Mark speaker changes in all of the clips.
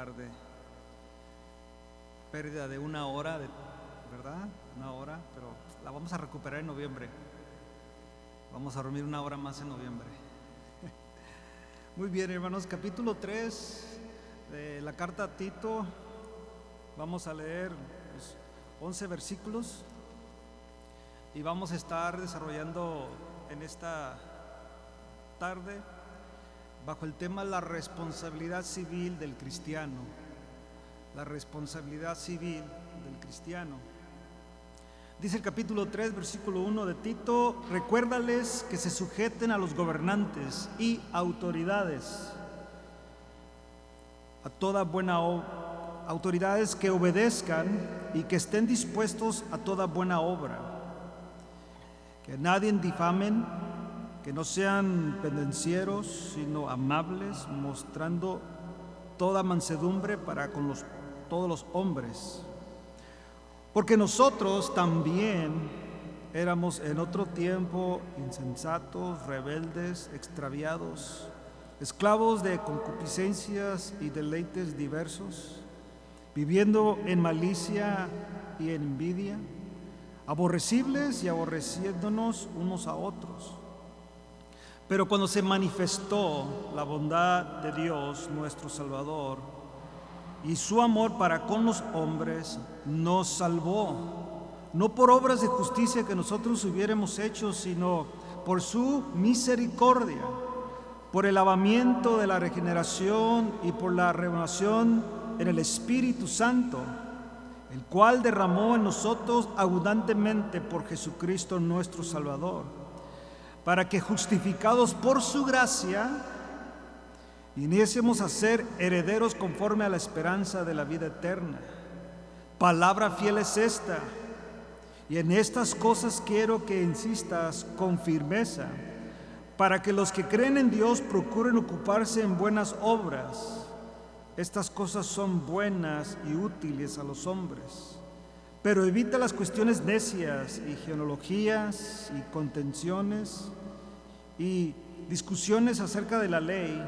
Speaker 1: tarde. Pérdida de una hora, ¿verdad? Una hora, pero la vamos a recuperar en noviembre. Vamos a dormir una hora más en noviembre. Muy bien, hermanos, capítulo 3 de la carta a Tito. Vamos a leer los 11 versículos y vamos a estar desarrollando en esta tarde bajo el tema la responsabilidad civil del cristiano. La responsabilidad civil del cristiano. Dice el capítulo 3, versículo 1 de Tito: recuérdales que se sujeten a los gobernantes y autoridades, a toda buena autoridades que obedezcan y que estén dispuestos a toda buena obra, que nadie difamen, que no sean pendencieros, sino amables, mostrando toda mansedumbre para con todos los hombres. Porque nosotros también éramos en otro tiempo insensatos, rebeldes, extraviados, esclavos de concupiscencias y deleites diversos, viviendo en malicia y en envidia, aborrecibles y aborreciéndonos unos a otros. Pero cuando se manifestó la bondad de Dios nuestro Salvador y su amor para con los hombres, nos salvó, no por obras de justicia que nosotros hubiéramos hecho, sino por su misericordia, por el lavamiento de la regeneración y por la renovación en el Espíritu Santo, el cual derramó en nosotros abundantemente por Jesucristo nuestro Salvador, para que, justificados por su gracia, viniésemos a ser herederos conforme a la esperanza de la vida eterna. Palabra fiel es esta, y en estas cosas quiero que insistas con firmeza, para que los que creen en Dios procuren ocuparse en buenas obras. Estas cosas son buenas y útiles a los hombres, pero evita las cuestiones necias y genealogías y contenciones y discusiones acerca de la ley,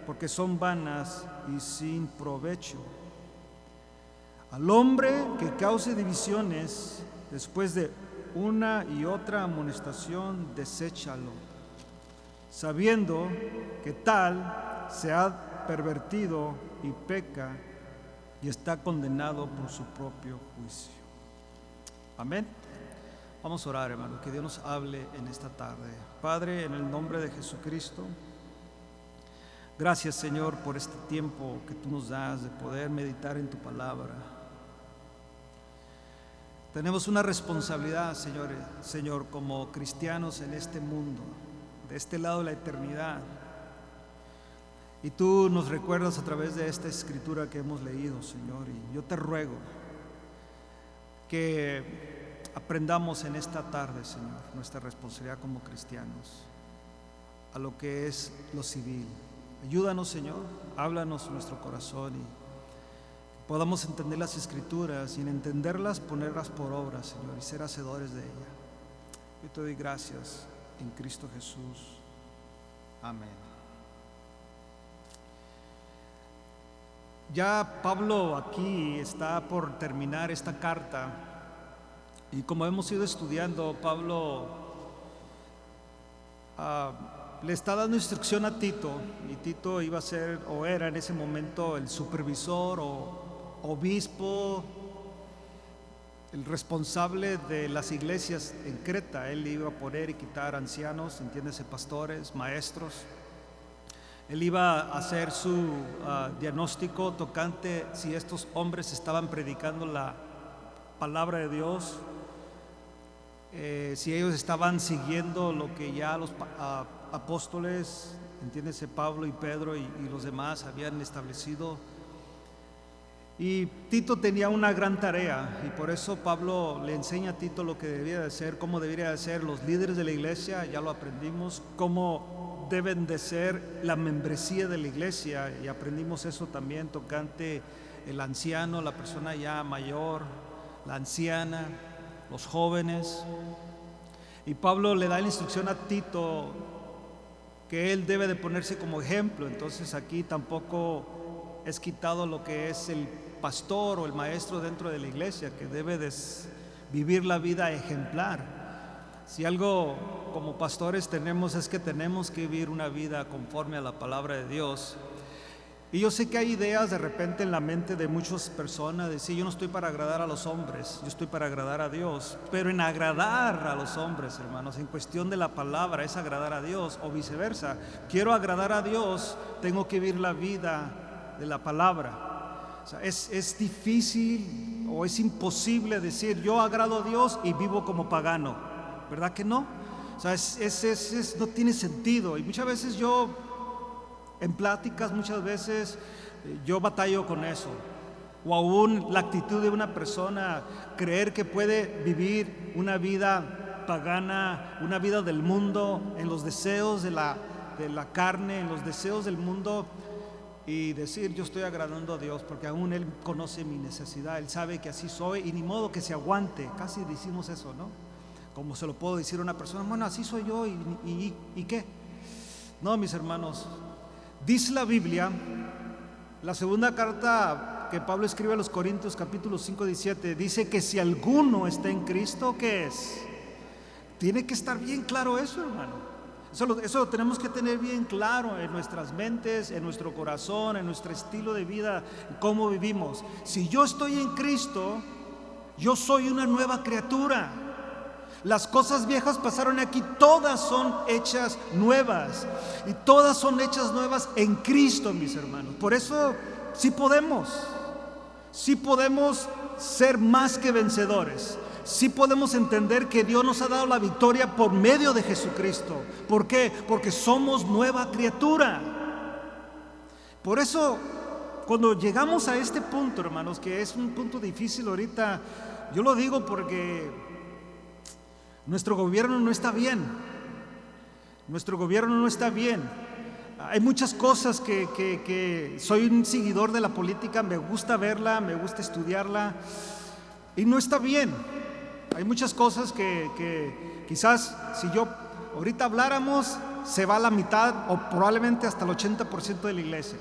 Speaker 1: porque son vanas y sin provecho. Al hombre que cause divisiones después de una y otra amonestación, deséchalo, sabiendo que tal se ha pervertido y peca y está condenado por su propio juicio. Amén. Vamos a orar, hermano, que Dios nos hable en esta tarde. Padre, en el nombre de Jesucristo, gracias, Señor, por este tiempo que tú nos das de poder meditar en tu palabra. Tenemos una responsabilidad, Señor, como cristianos en este mundo, de este lado de la eternidad. Y tú nos recuerdas a través de esta escritura que hemos leído, Señor, y yo te ruego que aprendamos en esta tarde, Señor, nuestra responsabilidad como cristianos a lo que es lo civil. Ayúdanos, Señor, háblanos en nuestro corazón y podamos entender las escrituras y en entenderlas ponerlas por obra, Señor, y ser hacedores de ella. Yo te doy gracias en Cristo Jesús. Amén. Ya Pablo aquí está por terminar esta carta y como hemos ido estudiando, Pablo le está dando instrucción a Tito, y Tito iba a ser o era en ese momento el supervisor o obispo, el responsable de las iglesias en Creta. Él iba a poner y quitar ancianos, entiéndese, pastores, maestros. Él iba a hacer su diagnóstico tocante si estos hombres estaban predicando la palabra de Dios, si ellos estaban siguiendo lo que ya los apóstoles, entiéndese, Pablo y Pedro y los demás habían establecido. Y Tito tenía una gran tarea, y por eso Pablo le enseña a Tito lo que debía de hacer, cómo debería de ser los líderes de la iglesia. Ya lo aprendimos, cómo deben de ser la membresía de la iglesia, y aprendimos eso también tocante el anciano, la persona ya mayor, la anciana, los jóvenes. Y Pablo le da la instrucción a Tito que él debe de ponerse como ejemplo. Entonces aquí tampoco es quitado lo que es el pastor o el maestro dentro de la iglesia, que debe de vivir la vida ejemplar. Si algo como pastores tenemos es que tenemos que vivir una vida conforme a la palabra de Dios. Y yo sé que hay ideas de repente en la mente de muchas personas de decir, yo no estoy para agradar a los hombres, yo estoy para agradar a Dios. Pero en agradar a los hombres, hermanos, en cuestión de la palabra es agradar a Dios, o viceversa. Quiero agradar a Dios, tengo que vivir la vida de la palabra. O sea, es difícil o es imposible decir yo agrado a Dios y vivo como pagano, ¿verdad que no? O sea, no tiene sentido. Y muchas veces en pláticas muchas veces yo batallo con eso, o aún la actitud de una persona, creer que puede vivir una vida pagana, una vida del mundo, en los deseos de la carne, en los deseos del mundo, y decir yo estoy agradando a Dios, porque aún Él conoce mi necesidad, Él sabe que así soy y ni modo que se aguante. Casi decimos eso, ¿no? Como se lo puedo decir a una persona, bueno, así soy yo y ¿qué? No, mis hermanos. Dice la Biblia, la segunda carta que Pablo escribe a los Corintios, capítulo 5, 17, dice que si alguno está en Cristo, ¿qué es? Tiene que estar bien claro eso, hermano. Eso lo tenemos que tener bien claro en nuestras mentes, en nuestro corazón, en nuestro estilo de vida, cómo vivimos. Si yo estoy en Cristo, yo soy una nueva criatura. Las cosas viejas pasaron aquí, todas son hechas nuevas. Y todas son hechas nuevas en Cristo, mis hermanos. Por eso sí podemos ser más que vencedores. Sí podemos entender que Dios nos ha dado la victoria por medio de Jesucristo. ¿Por qué? Porque somos nueva criatura. Por eso, cuando llegamos a este punto, hermanos, que es un punto difícil ahorita, yo lo digo porque nuestro gobierno no está bien. Nuestro gobierno no está bien. Hay muchas cosas que soy un seguidor de la política, me gusta verla, me gusta estudiarla, y no está bien. Hay muchas cosas que quizás si yo ahorita habláramos, se va a la mitad o probablemente hasta el 80% de la iglesia.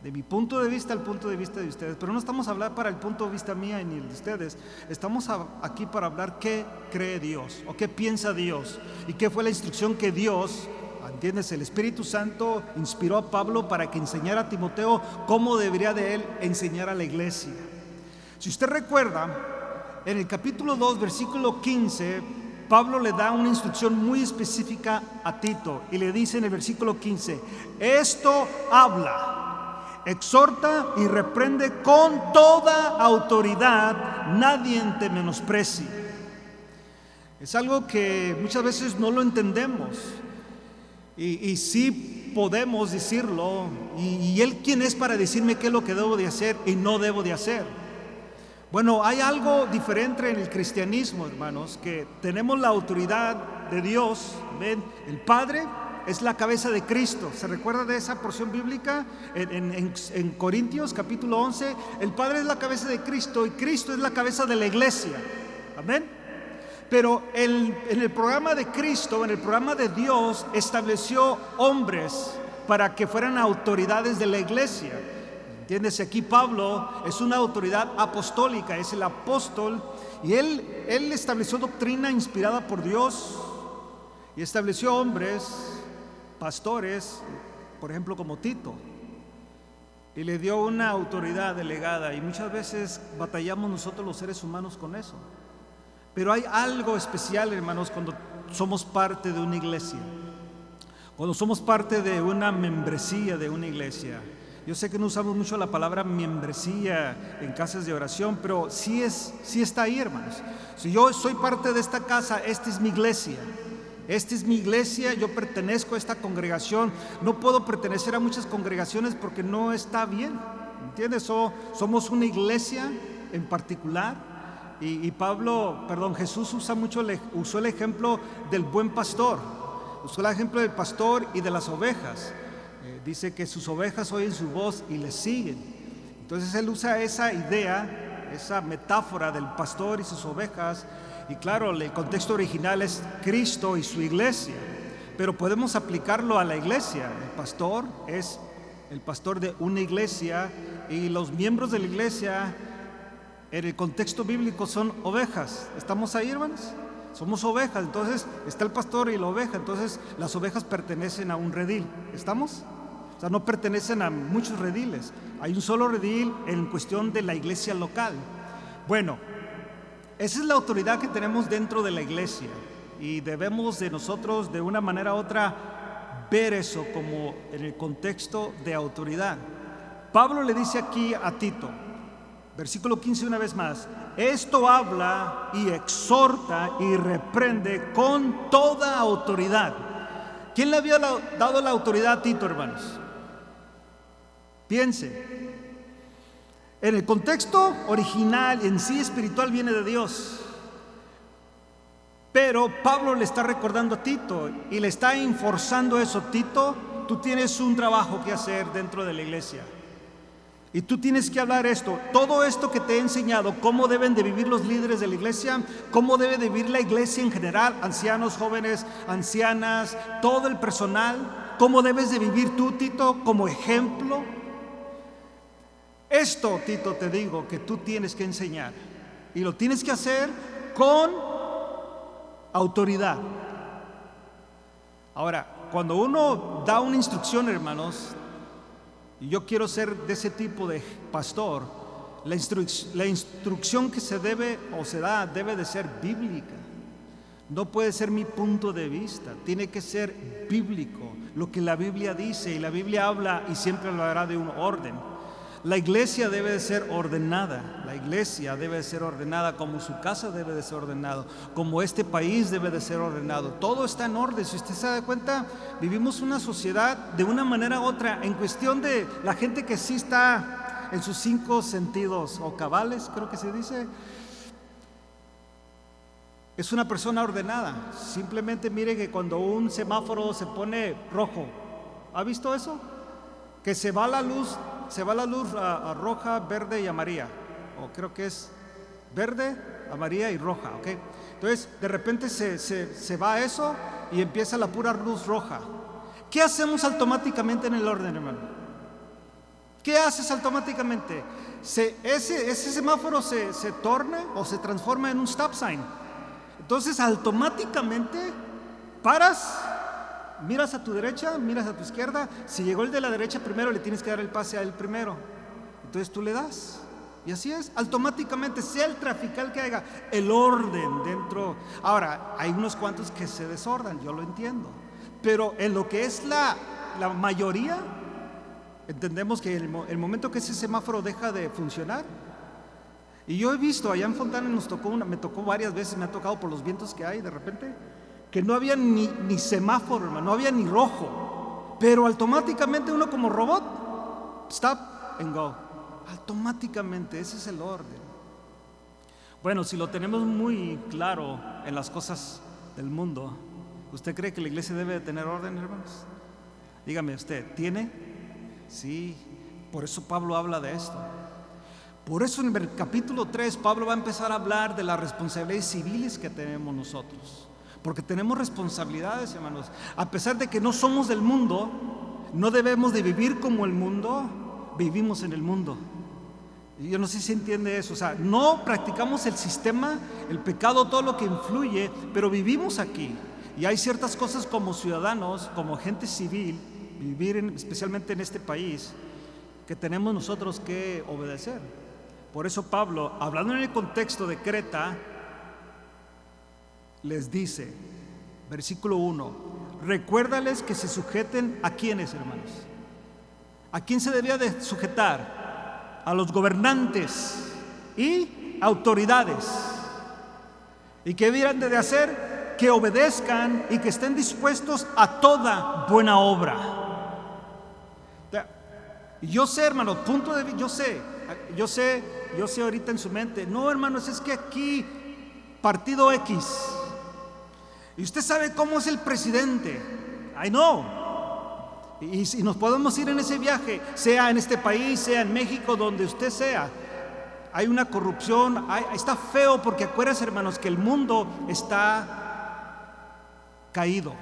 Speaker 1: De mi punto de vista al punto de vista de ustedes. Pero no estamos a hablar para el punto de vista mía ni el de ustedes. Estamos aquí para hablar qué cree Dios o qué piensa Dios y qué fue la instrucción que Dios, ¿entiendes? El Espíritu Santo inspiró a Pablo para que enseñara a Timoteo cómo debería de él enseñar a la iglesia. Si usted recuerda, en el capítulo 2, versículo 15, Pablo le da una instrucción muy específica a Tito y le dice en el versículo 15, esto habla, exhorta y reprende con toda autoridad, nadie te menosprecie. Es algo que muchas veces no lo entendemos y sí podemos decirlo, y él quién es para decirme qué es lo que debo de hacer y no debo de hacer. Bueno, hay algo diferente en el cristianismo, hermanos, que tenemos la autoridad de Dios. ¿Ven? El Padre es la cabeza de Cristo. ¿Se recuerda de esa porción bíblica? En Corintios capítulo 11, el Padre es la cabeza de Cristo y Cristo es la cabeza de la iglesia. Amén. Pero en el programa de Cristo, en el programa de Dios, estableció hombres para que fueran autoridades de la iglesia. ¿Entiendes? Aquí Pablo es una autoridad apostólica, es el apóstol, y él estableció doctrina inspirada por Dios y estableció hombres, pastores, por ejemplo como Tito, y le dio una autoridad delegada, y muchas veces batallamos nosotros los seres humanos con eso. Pero hay algo especial, hermanos, cuando somos parte de una iglesia, cuando somos parte de una membresía de una iglesia. Yo sé que no usamos mucho la palabra membresía en casas de oración, pero sí está ahí, hermanos. Si yo soy parte de esta casa, esta es mi iglesia. Esta es mi iglesia, yo pertenezco a esta congregación. No puedo pertenecer a muchas congregaciones porque no está bien, ¿entiendes? Somos una iglesia en particular. Y Jesús usó el ejemplo del buen pastor. Usó el ejemplo del pastor y de las ovejas. Dice que sus ovejas oyen su voz y le siguen. Entonces él usa esa idea, esa metáfora del pastor y sus ovejas. Y claro, el contexto original es Cristo y su iglesia, pero podemos aplicarlo a la iglesia. El pastor es el pastor de una iglesia, y los miembros de la iglesia en el contexto bíblico son ovejas. ¿Estamos ahí, hermanos? Somos ovejas. Entonces está el pastor y la oveja. Entonces las ovejas pertenecen a un redil. ¿Estamos? O sea, no pertenecen a muchos rediles. Hay un solo redil en cuestión de la iglesia local. Bueno, esa es la autoridad que tenemos dentro de la iglesia, y debemos de nosotros de una manera u otra ver eso como en el contexto de autoridad. Pablo le dice aquí a Tito, versículo 15 una vez más: esto habla y exhorta y reprende con toda autoridad. ¿Quién le había dado la autoridad a Tito, hermanos? Piense. En el contexto original, en sí espiritual, viene de Dios. Pero Pablo le está recordando a Tito y le está enforzando eso. Tito, tú tienes un trabajo que hacer dentro de la iglesia. Y tú tienes que hablar esto, todo esto que te he enseñado, cómo deben de vivir los líderes de la iglesia, cómo debe de vivir la iglesia en general, ancianos, jóvenes, ancianas, todo el personal, cómo debes de vivir tú, Tito, como ejemplo. Esto, Tito, te digo que tú tienes que enseñar, y lo tienes que hacer con autoridad. Ahora, cuando uno da una instrucción, hermanos, y yo quiero ser de ese tipo de pastor, la instrucción que se debe o se da debe de ser bíblica. No puede ser mi punto de vista, tiene que ser bíblico, lo que la Biblia dice, y la Biblia habla y siempre hablará de un orden. La iglesia debe de ser ordenada, la iglesia debe de ser ordenada, como su casa debe de ser ordenado, como este país debe de ser ordenado. Todo está en orden. Si usted se da cuenta, vivimos una sociedad de una manera u otra, en cuestión de la gente que sí está en sus 5 sentidos o cabales, creo que se dice, es una persona ordenada. Simplemente mire que cuando un semáforo se pone rojo, ¿ha visto eso? Que se va la luz a roja, verde y amarilla, o creo que es verde, amarilla y roja, ¿ok? Entonces de repente se va eso y empieza la pura luz roja. ¿Qué hacemos automáticamente en el orden, hermano? ¿Qué haces automáticamente? Ese semáforo se torna o se transforma en un stop sign. Entonces automáticamente paras, miras a tu derecha, miras a tu izquierda. Si llegó el de la derecha primero, le tienes que dar el pase a él primero. Entonces tú le das. Y así es, automáticamente, sea el trafical que haga, el orden dentro. Ahora, hay unos cuantos que se desordan, yo lo entiendo. Pero en lo que es la mayoría, entendemos que el momento que ese semáforo deja de funcionar. Y yo he visto, allá en Fontana me tocó varias veces, me ha tocado por los vientos que hay de repente, que no había ni semáforo, hermano, no había ni rojo, pero automáticamente uno como robot, stop and go, automáticamente, ese es el orden. Bueno, si lo tenemos muy claro en las cosas del mundo, ¿usted cree que la iglesia debe de tener orden, hermanos? Dígame usted, ¿tiene? Sí, por eso Pablo habla de esto. Por eso en el capítulo 3 Pablo va a empezar a hablar de las responsabilidades civiles que tenemos nosotros. Porque tenemos responsabilidades, hermanos. A pesar de que no somos del mundo, no debemos de vivir como el mundo, vivimos en el mundo. Y yo no sé si entiende eso. O sea, no practicamos el sistema, el pecado, todo lo que influye, pero vivimos aquí. Y hay ciertas cosas como ciudadanos, como gente civil, especialmente en este país, que tenemos nosotros que obedecer. Por eso Pablo, hablando en el contexto de Creta, les dice, versículo 1, recuérdales que se sujeten a quiénes, hermanos. ¿A quién se debía de sujetar? A los gobernantes y autoridades. ¿Y qué debían de hacer? Que obedezcan y que estén dispuestos a toda buena obra. Yo sé, hermano, punto de vista, yo sé ahorita en su mente, no, hermanos, es que aquí partido X, y usted sabe cómo es el presidente. I know. Y si nos podemos ir en ese viaje, sea en este país, sea en México, donde usted sea, hay una corrupción, está feo, porque acuérdense, hermanos, que el mundo está caído.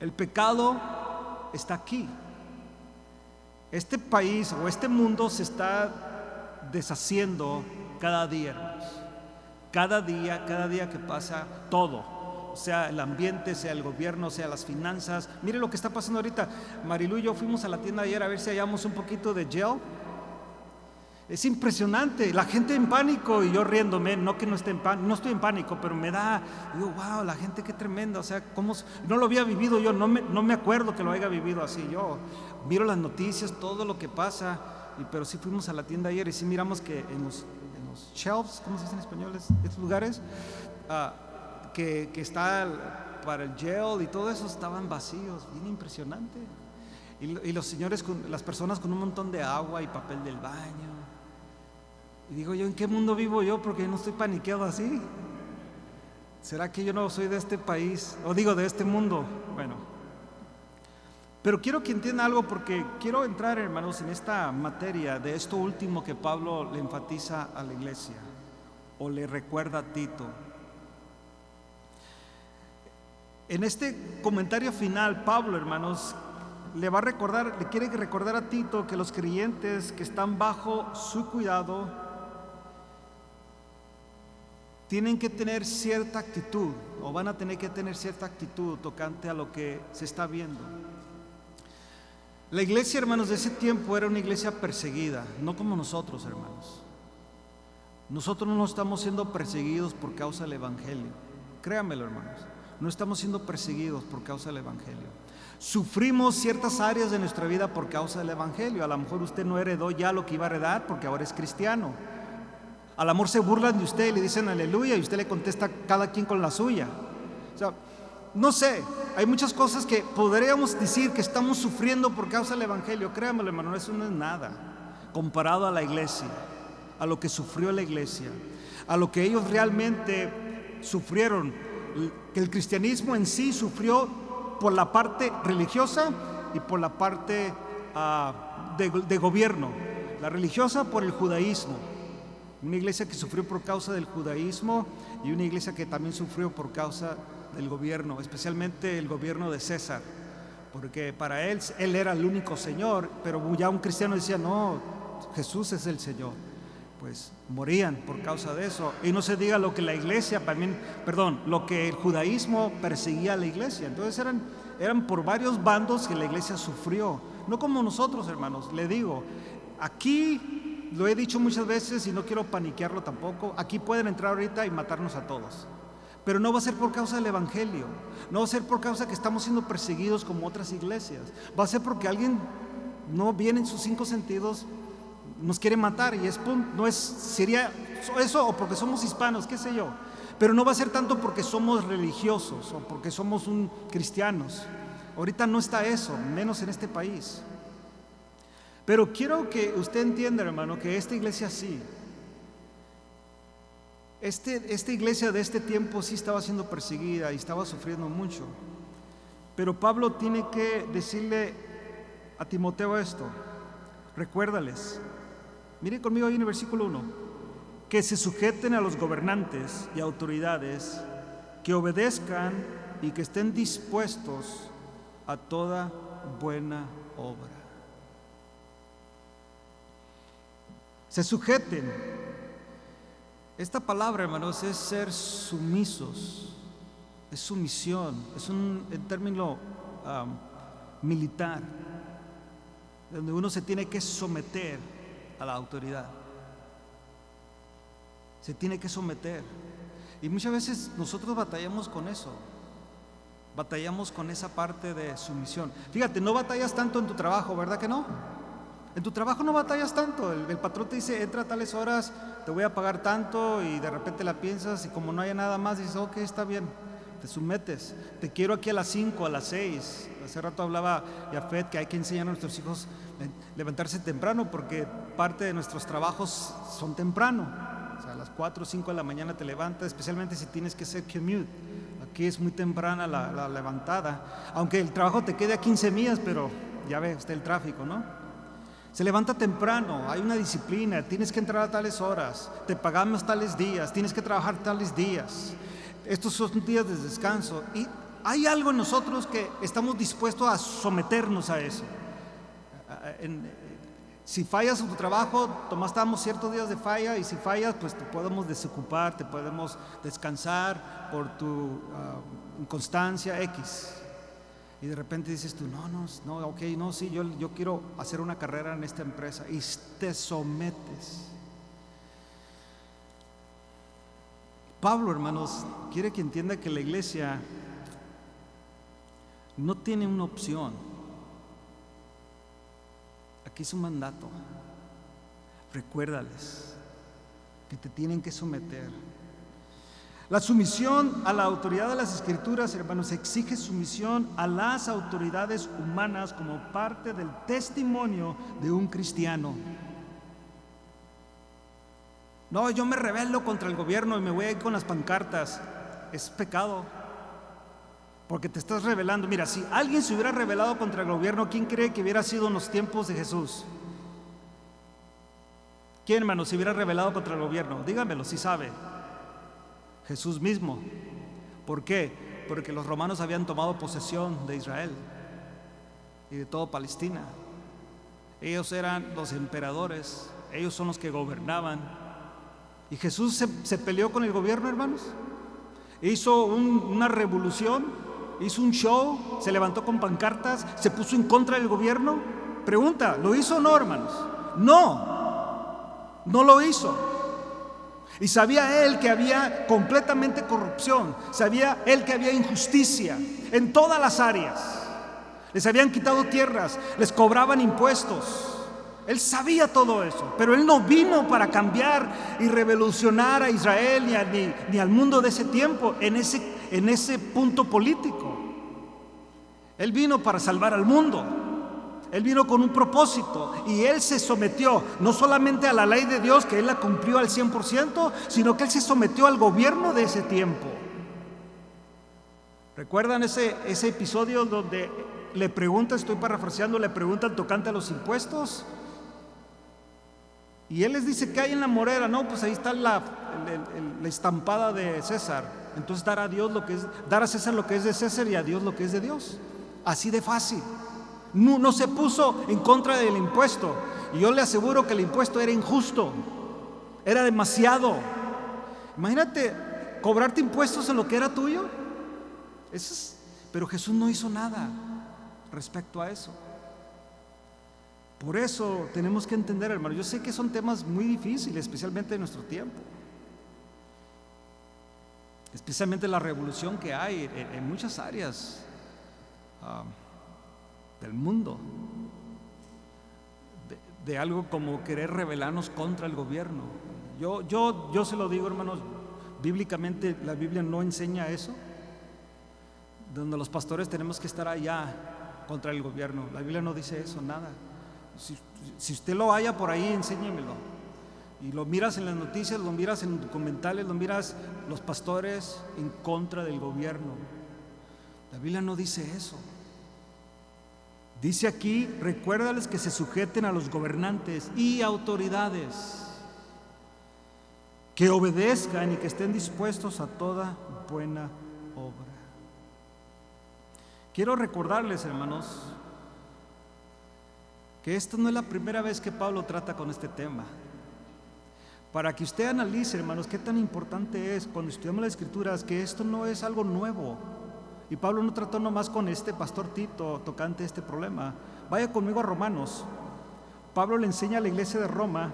Speaker 1: El pecado está aquí. Este país o este mundo se está deshaciendo cada día, hermanos. Cada día que pasa, todo, sea el ambiente, sea el gobierno, sea las finanzas. Mire lo que está pasando ahorita. Marilu y yo fuimos a la tienda ayer a ver si hallamos un poquito de gel. Es impresionante, la gente en pánico y yo riéndome, no que no esté en pánico, no estoy en pánico, pero me da, digo, wow, la gente qué tremenda, o sea, cómo, no lo había vivido yo, no me acuerdo que lo haya vivido así. Yo miro las noticias, todo lo que pasa, pero sí fuimos a la tienda ayer y sí miramos que en los shelves, ¿cómo se dice en español? Estos lugares que está para el gel y todo eso estaban vacíos, bien impresionante. Y los señores, las personas con un montón de agua y papel del baño. Y digo yo, ¿en qué mundo vivo yo? Porque no estoy paniqueado así. ¿Será que yo no soy de este país? O digo, de este mundo. Bueno, pero quiero que entiendan algo, porque quiero entrar, hermanos, en esta materia de esto último que Pablo le enfatiza a la iglesia, o le recuerda a Tito. En este comentario final, Pablo, hermanos, le quiere recordar a Tito que los creyentes que están bajo su cuidado tienen que tener cierta actitud, o van a tener que tener cierta actitud tocante a lo que se está viendo. La iglesia, hermanos, de ese tiempo era una iglesia perseguida, no como nosotros, hermanos. Nosotros no estamos siendo perseguidos por causa del evangelio. Créanmelo, hermanos, no estamos siendo perseguidos por causa del evangelio. Sufrimos ciertas áreas de nuestra vida por causa del evangelio. A lo mejor usted no heredó ya lo que iba a heredar porque ahora es cristiano. A lo mejor se burlan de usted y le dicen aleluya y usted le contesta cada quien con la suya. O sea, no sé, hay muchas cosas que podríamos decir que estamos sufriendo por causa del evangelio. Créanmelo, hermano, eso no es nada comparado a la iglesia, a lo que sufrió la iglesia, a lo que ellos realmente sufrieron. Que el cristianismo en sí sufrió por la parte religiosa y por la parte de gobierno. La religiosa por el judaísmo, una iglesia que sufrió por causa del judaísmo, y una iglesia que también sufrió por causa del gobierno, especialmente el gobierno de César, porque para él era el único Señor, pero ya un cristiano decía, no, Jesús es el Señor. Pues morían por causa de eso. Y no se diga lo que la iglesia lo que el judaísmo perseguía a la iglesia. Entonces eran por varios bandos que la iglesia sufrió. No como nosotros, hermanos. Le digo, aquí lo he dicho muchas veces y no quiero paniquearlo tampoco. Aquí pueden entrar ahorita y matarnos a todos, pero no va a ser por causa del evangelio. No va a ser por causa que estamos siendo perseguidos como otras iglesias. Va a ser porque alguien no viene en sus 5 sentidos, nos quiere matar, y sería eso, o porque somos hispanos, qué sé yo. Pero no va a ser tanto porque somos religiosos o porque somos cristianos. Ahorita no está eso, menos en este país. Pero quiero que usted entienda, hermano, que esta iglesia sí, esta iglesia de este tiempo sí estaba siendo perseguida y estaba sufriendo mucho. Pero Pablo tiene que decirle a Timoteo esto: recuérdales. Mire conmigo ahí en el versículo 1, que se sujeten a los gobernantes y autoridades, que obedezcan y que estén dispuestos a toda buena obra. Se sujeten. Esta palabra, hermanos, es ser sumisos, es sumisión, es un término militar, donde uno se tiene que someter a la autoridad. Se tiene que someter. Y muchas veces nosotros batallamos con eso. Batallamos con esa parte de sumisión. Fíjate, no batallas tanto en tu trabajo, ¿verdad que no? En tu trabajo no batallas tanto. El patrón te dice, entra a tales horas, te voy a pagar tanto, y de repente la piensas y como no haya nada más, dices, ok, está bien. Te sometes. Te quiero aquí a las 5, a las 6. Hace rato hablaba Yafet que hay que enseñar a nuestros hijos a levantarse temprano, porque parte de nuestros trabajos son temprano. O sea, a las 4 o 5 de la mañana te levantas, especialmente si tienes que hacer commute. Aquí es muy temprana la levantada, aunque el trabajo te quede a 15 millas, pero ya ves, está el tráfico, ¿no? Se levanta temprano, hay una disciplina, tienes que entrar a tales horas, te pagamos tales días, tienes que trabajar tales días. Estos son días de descanso, y hay algo en nosotros que estamos dispuestos a someternos a eso. Si fallas en tu trabajo, tomamos ciertos días de falla, y si fallas, pues te podemos desocupar, te podemos descansar por tu inconstancia X. Y de repente dices tú, no, ok, no, sí, yo quiero hacer una carrera en esta empresa, y te sometes. Pablo, hermanos, quiere que entienda que la iglesia no tiene una opción. Aquí es un mandato. Recuérdales que te tienen que someter. La sumisión a la autoridad de las Escrituras, hermanos, exige sumisión a las autoridades humanas como parte del testimonio de un cristiano. No, yo me rebelo contra el gobierno y me voy a ir con las pancartas. Es pecado, porque te estás rebelando. Mira, si alguien se hubiera rebelado contra el gobierno, ¿quién cree que hubiera sido en los tiempos de Jesús? ¿Quién, hermano, se hubiera rebelado contra el gobierno? Dígamelo, si sabe. Jesús mismo. ¿Por qué? Porque los romanos habían tomado posesión de Israel y de toda Palestina. Ellos eran los emperadores, ellos son los que gobernaban. Y Jesús se peleó con el gobierno, hermanos. Hizo una revolución, hizo un show, se levantó con pancartas, se puso en contra del gobierno. Pregunta, ¿lo hizo o no, hermanos? No lo hizo. Y sabía él que había completamente corrupción, sabía él que había injusticia en todas las áreas. Les habían quitado tierras, les cobraban impuestos. Él sabía todo eso, pero él no vino para cambiar y revolucionar a Israel ni al mundo de ese tiempo en ese punto político. Él vino para salvar al mundo. Él vino con un propósito y él se sometió no solamente a la ley de Dios, que él la cumplió al 100%, sino que él se sometió al gobierno de ese tiempo. ¿Recuerdan ese episodio donde le pregunta, estoy parafraseando, le pregunta al tocante a los impuestos? Y él les dice, ¿qué hay en la morera? No, pues ahí está la estampada de César. Entonces dar a César lo que es de César y a Dios lo que es de Dios. Así de fácil. No se puso en contra del impuesto. Y yo le aseguro que el impuesto era injusto, era demasiado. Imagínate cobrarte impuestos en lo que era tuyo. Pero Jesús no hizo nada respecto a eso. Por eso tenemos que entender, hermano, yo sé que son temas muy difíciles, especialmente en nuestro tiempo, especialmente la revolución que hay en muchas áreas del mundo, de algo como querer rebelarnos contra el gobierno. Yo se lo digo, hermanos, bíblicamente la Biblia no enseña eso, donde los pastores tenemos que estar allá contra el gobierno. La Biblia no dice eso, nada. Si usted lo haya por ahí, enséñemelo. Y lo miras en las noticias, lo miras en documentales, lo miras los pastores en contra del gobierno. La Biblia no dice eso. Dice aquí, recuérdales que se sujeten a los gobernantes y autoridades, que obedezcan y que estén dispuestos a toda buena obra. Quiero recordarles, hermanos, que esta no es la primera vez que Pablo trata con este tema. Para que usted analice, hermanos, qué tan importante es cuando estudiamos las Escrituras, que esto no es algo nuevo. Y Pablo no trató nomás con este pastor Tito tocante este problema. Vaya conmigo a Romanos. Pablo le enseña a la iglesia de Roma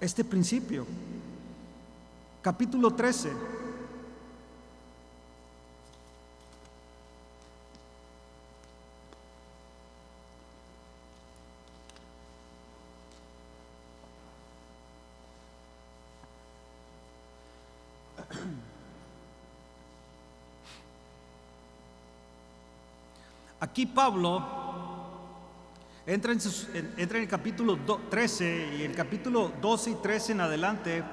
Speaker 1: este principio. Capítulo 13. Aquí Pablo entra en el capítulo 13 y el capítulo 12 y 13 en adelante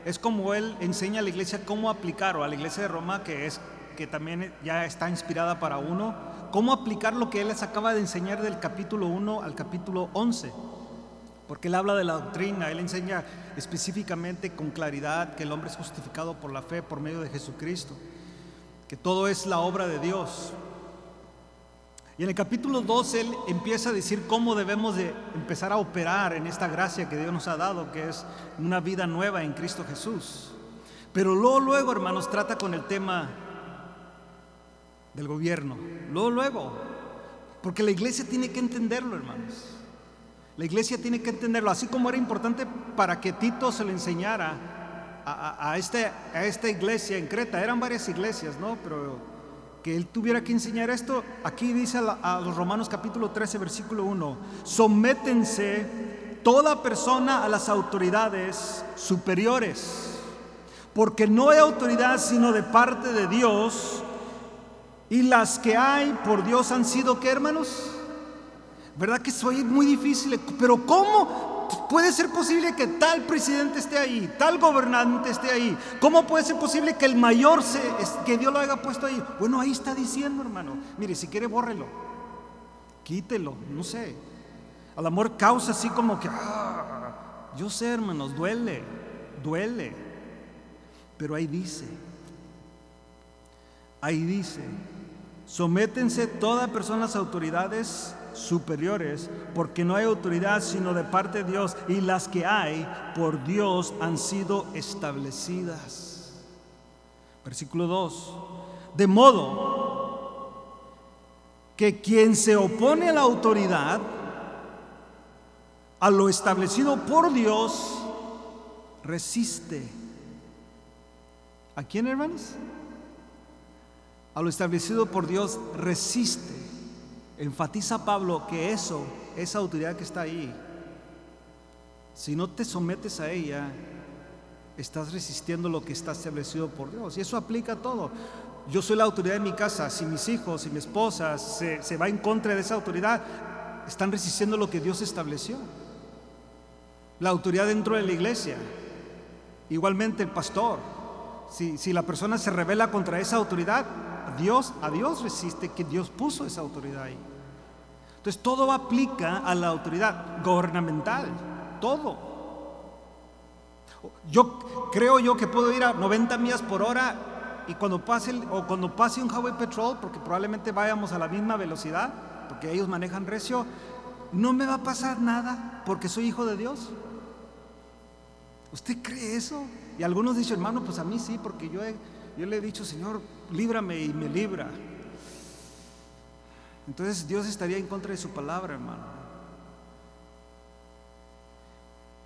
Speaker 1: es como él enseña a la iglesia cómo aplicar, o a la iglesia de Roma, que también ya está inspirada para uno, cómo aplicar lo que él les acaba de enseñar del capítulo 1 al capítulo 11. Porque él habla de la doctrina, él enseña específicamente con claridad que el hombre es justificado por la fe por medio de Jesucristo, que todo es la obra de Dios. Y en el capítulo 2 él empieza a decir cómo debemos de empezar a operar en esta gracia que Dios nos ha dado, que es una vida nueva en Cristo Jesús. Pero luego, hermanos, trata con el tema del gobierno. Luego, porque la iglesia tiene que entenderlo, hermanos. La iglesia tiene que entenderlo, así como era importante para que Tito se lo enseñara a esta iglesia en Creta. Eran varias iglesias, ¿no? Pero que él tuviera que enseñar esto. Aquí dice a los Romanos capítulo 13 versículo 1: sométense toda persona a las autoridades superiores, porque no hay autoridad sino de parte de Dios, y las que hay por Dios han sido, ¿qué, hermanos? ¿Verdad que soy muy difícil? Pero ¿cómo puede ser posible que tal presidente esté ahí, tal gobernante esté ahí? ¿Cómo puede ser posible que el mayor que Dios lo haya puesto ahí? Bueno, ahí está diciendo, hermano. Mire, si quiere, bórrelo, quítelo, no sé. Al amor causa así como que yo sé, hermanos, duele. Pero ahí dice, sométense toda persona a las autoridades superiores, porque no hay autoridad sino de parte de Dios, y las que hay por Dios han sido establecidas. Versículo 2: de modo que quien se opone a la autoridad, a lo establecido por Dios, resiste. ¿A quién, hermanos? A lo establecido por Dios resiste. Enfatiza Pablo que esa autoridad que está ahí, si no te sometes a ella, estás resistiendo lo que está establecido por Dios. Y eso aplica a todo. Yo soy la autoridad de mi casa. Si mis hijos y mi esposa se va en contra de esa autoridad, están resistiendo lo que Dios estableció. La autoridad dentro de la iglesia, igualmente el pastor. Si la persona se rebela contra esa autoridad, a Dios resiste, que Dios puso esa autoridad ahí. Entonces todo aplica a la autoridad gubernamental, todo. Creo que puedo ir a 90 millas por hora y cuando pase un highway patrol, porque probablemente vayamos a la misma velocidad, porque ellos manejan recio, no me va a pasar nada porque soy hijo de Dios. ¿Usted cree eso? Y algunos dicen, hermano, pues a mí sí, porque yo le he dicho, Señor, líbrame, y me libra. Entonces Dios estaría en contra de su palabra, hermano.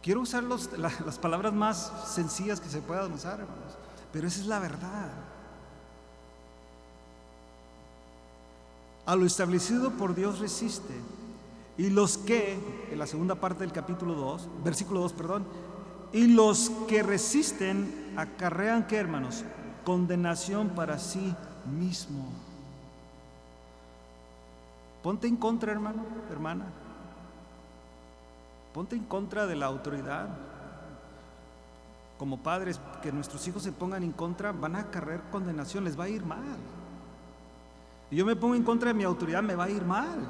Speaker 1: Quiero usar las palabras más sencillas que se puedan usar, hermanos, pero esa es la verdad. A lo establecido por Dios resiste. Y los que, en la segunda parte del capítulo 2, versículo 2, y los que resisten acarrean, ¿qué, hermanos? Condenación para sí mismo. Ponte en contra, hermano, hermana. Ponte en contra de la autoridad. Como padres, que nuestros hijos se pongan en contra, van a acarrear condenación, les va a ir mal. Y yo me pongo en contra de mi autoridad, me va a ir mal.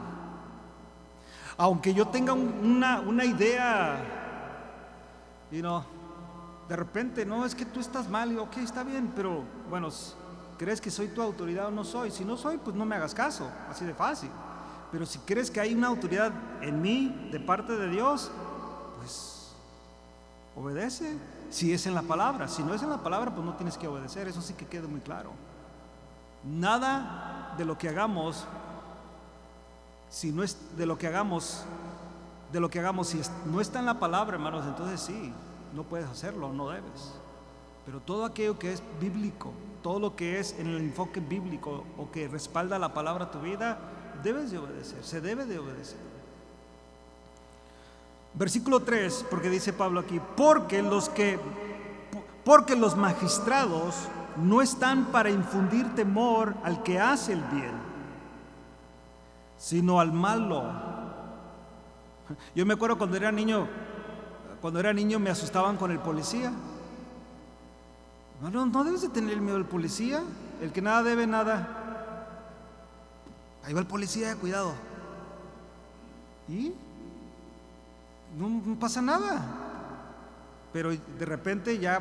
Speaker 1: Aunque yo tenga una idea, de repente, no, es que tú estás mal, y ok, está bien, pero bueno, ¿crees que soy tu autoridad o no soy? Si no soy, pues no me hagas caso, así de fácil. Pero si crees que hay una autoridad en mí de parte de Dios, pues obedece, si es en la palabra. Si no es en la palabra, pues no tienes que obedecer. Eso sí que quede muy claro. Nada de lo que hagamos, si no es si no está en la palabra, hermanos, entonces sí, no puedes hacerlo, no debes. Pero todo aquello que es bíblico, todo lo que es en el enfoque bíblico o que respalda la palabra a tu vida, debes de obedecer, se debe de obedecer. Versículo 3, porque dice Pablo aquí, porque los magistrados no están para infundir temor al que hace el bien, sino al malo. Yo me acuerdo cuando era niño me asustaban con el policía. No debes de tener miedo al policía, el que nada debe, nada. Ahí va el policía, cuidado. ¿Y? No pasa nada. Pero de repente ya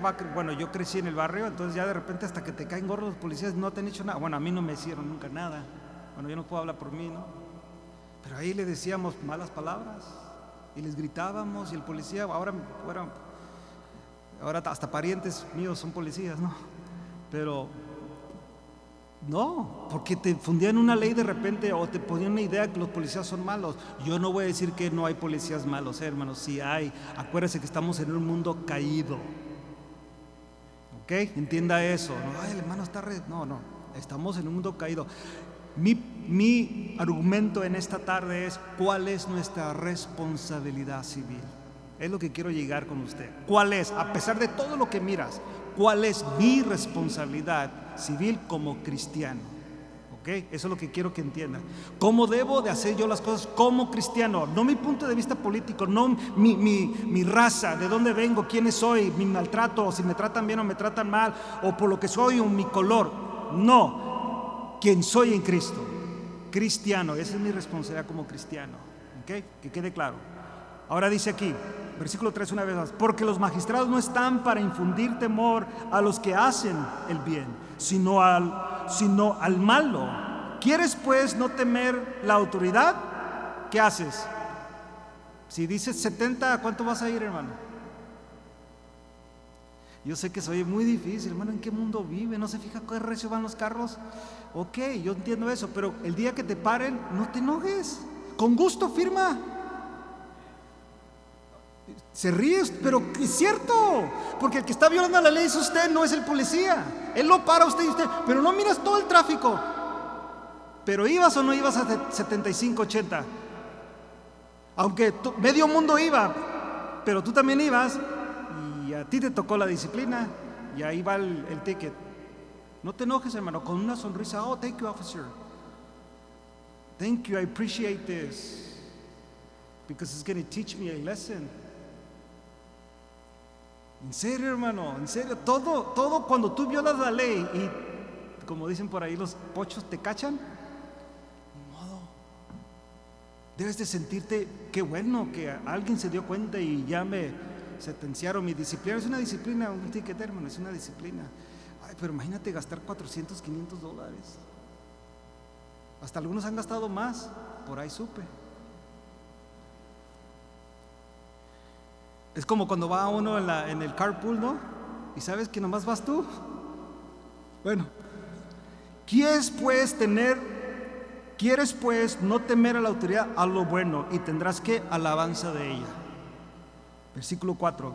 Speaker 1: yo crecí en el barrio, entonces ya de repente hasta que te caen gordos los policías no te han hecho nada. Bueno, a mí no me hicieron nunca nada. Bueno, yo no puedo hablar por mí, ¿no? Pero ahí le decíamos malas palabras y les gritábamos, y el policía, ahora hasta parientes míos son policías, ¿no? Pero no, porque te fundían una ley de repente, o te ponían una idea que los policías son malos. Yo no voy a decir que no hay policías malos, hermanos, sí hay. Acuérdense que estamos en un mundo caído, ¿ok? Entienda eso. No, ay, el hermano está no, estamos en un mundo caído. Mi argumento en esta tarde es: ¿cuál es nuestra responsabilidad civil? Es lo que quiero llegar con usted. ¿Cuál es, a pesar de todo lo que miras, cuál es mi responsabilidad civil como cristiano? ¿Ok? Eso es lo que quiero que entiendan. ¿Cómo debo de hacer yo las cosas como cristiano? No mi punto de vista político, no mi raza, de dónde vengo, quién soy, mi maltrato, o si me tratan bien o me tratan mal, o por lo que soy o mi color. No, quien soy en Cristo, cristiano. Esa es mi responsabilidad como cristiano. ¿Ok? Que quede claro. Ahora dice aquí, versículo 3 una vez más: porque los magistrados no están para infundir temor a los que hacen el bien, sino al malo. ¿Quieres pues no temer la autoridad? ¿Qué haces? Si dices 70, ¿a cuánto vas a ir, hermano? Yo sé que soy muy difícil, hermano. ¿En qué mundo vive? ¿No se fija qué recio van los carros? Ok, yo entiendo eso, pero el día que te paren, no te enojes. Con gusto firma. Se ríe, pero es cierto, porque el que está violando la ley es usted, no es el policía. Él lo para a usted y usted, pero no miras todo el tráfico. Pero ¿ibas o no ibas a 75, 80? Aunque medio mundo iba, pero tú también ibas, y a ti te tocó la disciplina, y ahí va el ticket. No te enojes, hermano, con una sonrisa: oh, thank you, officer. Thank you, I appreciate this, because it's going to teach me a lesson. En serio, hermano, en serio, todo cuando tú violas la ley y, como dicen por ahí, los pochos te cachan, ni modo. Debes de sentirte, qué bueno que alguien se dio cuenta y ya me sentenciaron. Mi disciplina es una disciplina, un ticket, hermano, es una disciplina. Ay, pero imagínate gastar $400, $500. Hasta algunos han gastado más, por ahí supe. Es como cuando va uno en el carpool, ¿no? Y sabes que nomás vas tú. Bueno, ¿quieres pues no temer a la autoridad? A lo bueno, y tendrás que alabanza de ella. Versículo 4: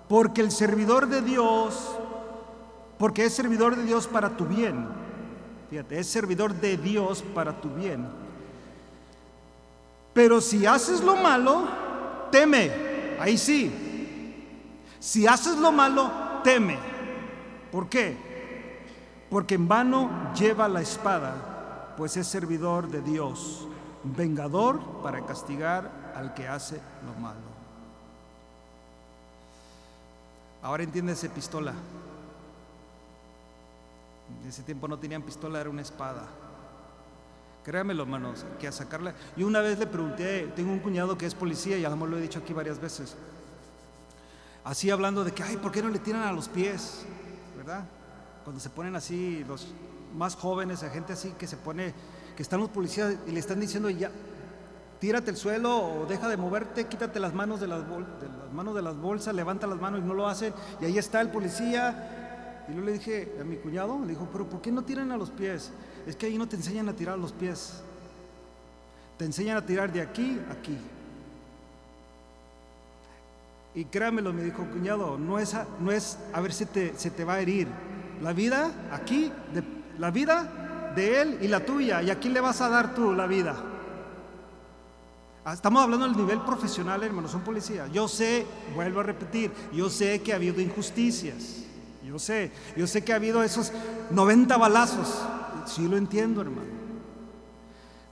Speaker 1: porque es servidor de Dios para tu bien. Fíjate, es servidor de Dios para tu bien. Pero si haces lo malo, teme. Ahí sí, si haces lo malo, teme. ¿Por qué? Porque en vano lleva la espada, pues es servidor de Dios, vengador para castigar al que hace lo malo. Ahora entiendes pistola. En ese tiempo no tenían pistola, era una espada. Créanmelo, hermanos, que a sacarla. Y una vez le pregunté, tengo un cuñado que es policía, y a lo mejor lo he dicho aquí varias veces, así hablando de que, ay, ¿por qué no le tiran a los pies? ¿Verdad? Cuando se ponen así, los más jóvenes, a gente así que se pone, que están los policías y le están diciendo: ya, tírate al suelo o deja de moverte, quítate las manos de las bolsas, levanta las manos, y no lo hacen, y ahí está el policía. Y yo le dije a mi cuñado, le dijo: pero ¿por qué no tiran a los pies? Es que ahí no te enseñan a tirar a los pies, te enseñan a tirar de aquí a aquí. Y créamelo, me dijo: cuñado, no es a ver si se te va a herir. La vida aquí, la vida de él y la tuya, ¿y a quién le vas a dar tú la vida? Estamos hablando del nivel profesional, hermano, son policías. Yo sé, vuelvo a repetir, yo sé que ha habido injusticias. Yo sé que ha habido esos 90 balazos. Sí lo entiendo, hermano.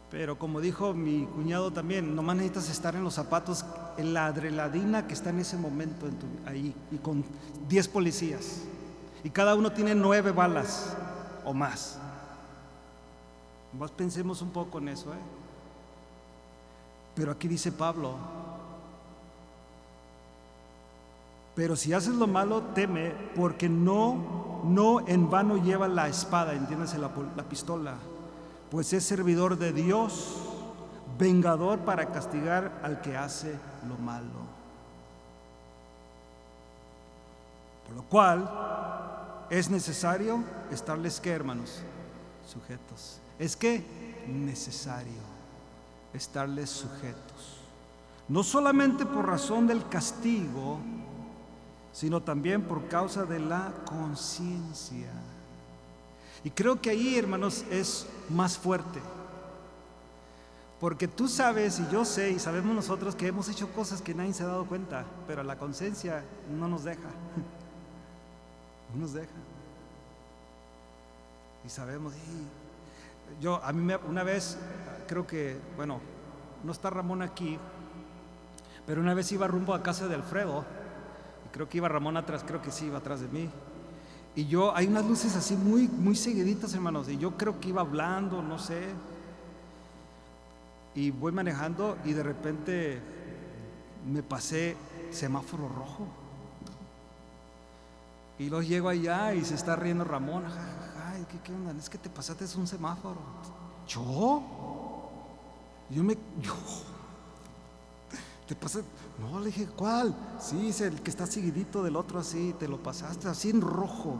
Speaker 1: Pero como dijo mi cuñado también, nomás necesitas estar en los zapatos, en la adrenalina que está en ese momento ahí, y con 10 policías. Y cada uno tiene 9 balas o más. Más pensemos un poco en eso, Pero aquí dice Pablo: pero si haces lo malo, teme, porque no en vano lleva la espada, entiéndase la pistola, pues es servidor de Dios, vengador para castigar al que hace lo malo. Por lo cual es necesario estarles, ¿qué, hermanos? Sujetos. Es que necesario estarles sujetos. No solamente por razón del castigo, sino también por causa de la conciencia. Y creo que ahí, hermanos, es más fuerte. Porque tú sabes y yo sé y sabemos nosotros que hemos hecho cosas que nadie se ha dado cuenta, pero la conciencia no nos deja. No nos deja. Y sabemos, a mí una vez, creo que, bueno, no está Ramón aquí, pero una vez iba rumbo a casa de Alfredo, y creo que iba Ramón atrás, creo que sí, iba atrás de mí. Y hay unas luces así muy, muy seguiditas, hermanos, y yo creo que iba hablando, no sé. Y voy manejando y de repente me pasé semáforo rojo. Y luego llego allá y se está riendo Ramón. Ay, ¿qué onda? Es que te pasaste un semáforo. ¿Yo? ¿Te pasé? No, le dije, ¿cuál? Sí, es el que está seguidito del otro así, te lo pasaste así en rojo.